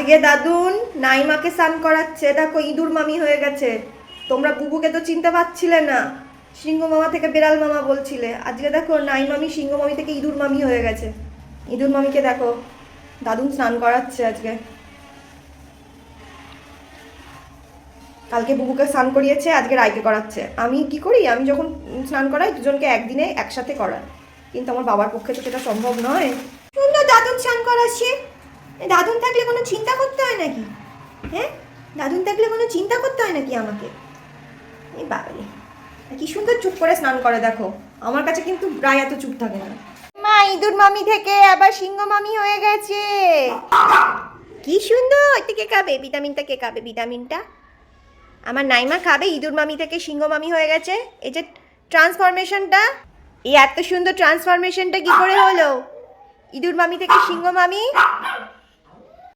আজকে দাদুন নাইমাকে স্নান করাচ্ছে। দেখো ইঁদুর মামি হয়ে গেছে। তোমরা বুবুকে তো চিনতে পারছিলে না, সিংহ মামা থেকে বেড়াল মামা বলছিলে। আজকে দেখো নাই মামি সিংহ মামি থেকে ইঁদুর মামি হয়ে গেছে। ইঁদুর মামিকে দেখো দাদুন স্নান করাচ্ছে আজকে। কালকে বুবুকে স্নান করিয়েছে, আজকে রায়কে করাচ্ছে। আমি কি করি, আমি যখন স্নান করাই দুজনকে একদিনে একসাথে করাই, কিন্তু আমার বাবার পক্ষে তো সেটা সম্ভব নয়। সুন্দর দাদুন স্নান করাচ্ছে। দাদুন থাকলে কোনো চিন্তা করতে হয় নাকি? হ্যাঁ, দাদুন থাকলে কোনো চিন্তা করতে হয় নাকি আমাকে? এই বাবারে, কি সুন্দর চুপ করে স্নান করে দেখো। আমার কাছে কিন্তু প্রায় এত চুপ থাকে না। মা ইঁদুর মামি থেকে আবার সিংহ মামি হয়ে গেছে। কি সুন্দর। এটা কে খাবে ভিটামিনটা? কে খাবে ভিটামিনটা? আমার নাইমা খাবে। ইঁদুর মামি থেকে সিংহ মামি হয়ে গেছে। এই যে ট্রান্সফরমেশনটা, এই এত সুন্দর ট্রান্সফরমেশনটা কি করে হলো? ইঁদুর মামি থেকে সিংহ মামি।